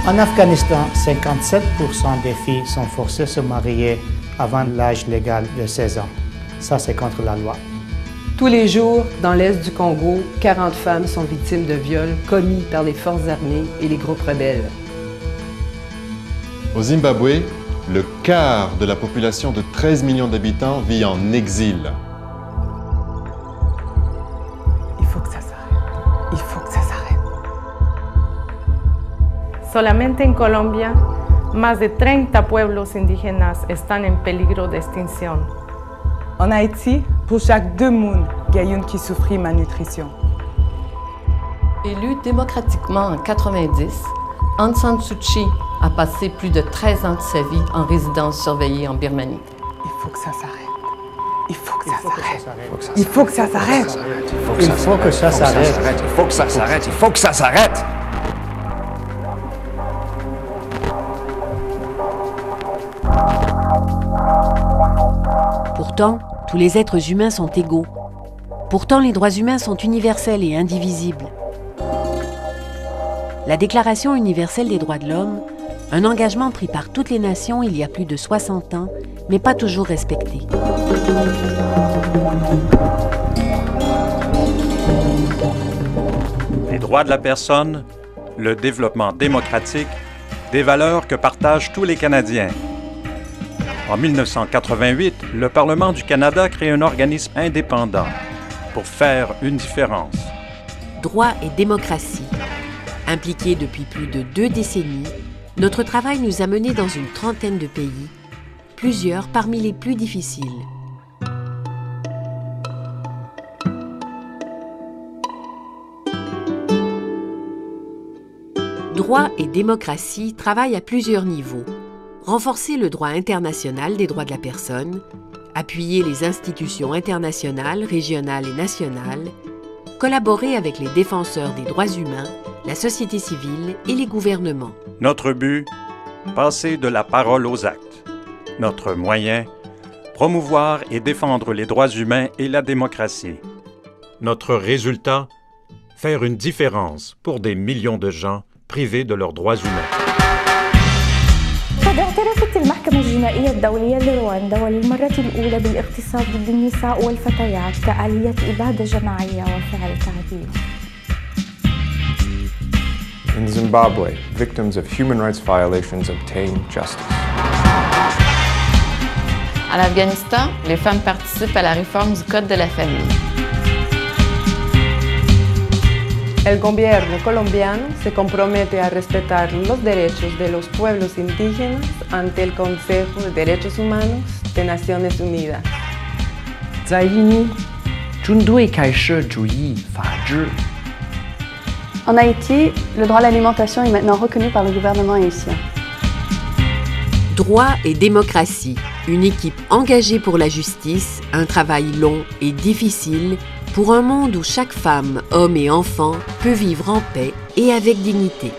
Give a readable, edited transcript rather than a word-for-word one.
En Afghanistan, 57% des filles sont forcées de se marier avant l'âge légal de 16 ans. Ça, c'est contre la loi. Tous les jours, dans l'est du Congo, 40 femmes sont victimes de viols commis par les forces armées et les groupes rebelles. Au Zimbabwe, le quart de la population de 13 millions d'habitants vit en exil. Il faut que ça s'arrête. Il faut que ça s'arrête. Solamente en Colombia, más de 30 pueblos indígenas están en peligro de extinción. En Haïti, pour chaque 2 personnes, il y a une qui souffre de malnutrition. Élue démocratiquement en 90, Aung San Suu Kyi a passé plus de 13 ans de sa vie en résidence surveillée en Birmanie. Il faut que ça s'arrête. Il faut que ça s'arrête. Il faut que ça s'arrête. Il faut que ça s'arrête. Il faut que ça s'arrête. Il faut que ça s'arrête. Pourtant, tous les êtres humains sont égaux. Pourtant, les droits humains sont universels et indivisibles. La Déclaration universelle des droits de l'homme, un engagement pris par toutes les nations il y a plus de 60 ans, mais pas toujours respecté. Les droits de la personne, le développement démocratique, des valeurs que partagent tous les Canadiens. En 1988, le Parlement du Canada crée un organisme indépendant pour faire une différence. Droit et démocratie. Impliqués depuis plus de 2 décennies, notre travail nous a menés dans une trentaine de pays, plusieurs parmi les plus difficiles. Droit et démocratie travaillent à plusieurs niveaux. Renforcer le droit international des droits de la personne, appuyer les institutions internationales, régionales et nationales, collaborer avec les défenseurs des droits humains, la société civile et les gouvernements. Notre but, passer de la parole aux actes. Notre moyen, promouvoir et défendre les droits humains et la démocratie. Notre résultat, faire une différence pour des millions de gens privés de leurs droits humains. قد اعترفت المحكمة الجنائية الدولية لرواندا وللمرة الأولى بالاغتصاب ضد النساء والفتيات كآلية إبادة جماعية وفعل تعذيب. In Zimbabwe, victims of human rights violations obtain justice. En Afghanistan, les femmes participent à la réforme du Code de la famille. El gobierno colombiano se compromete a respetar los derechos de los pueblos indígenas ante el Consejo de Derechos Humanos de Naciones Unidas. 在印尼，军队开始主义法治。 En Haïti, le droit à l'alimentation est maintenant reconnu par le gouvernement haïtien. Droit et démocratie, une équipe engagée pour la justice, un travail long et difficile pour un monde où chaque femme, homme et enfant peut vivre en paix et avec dignité.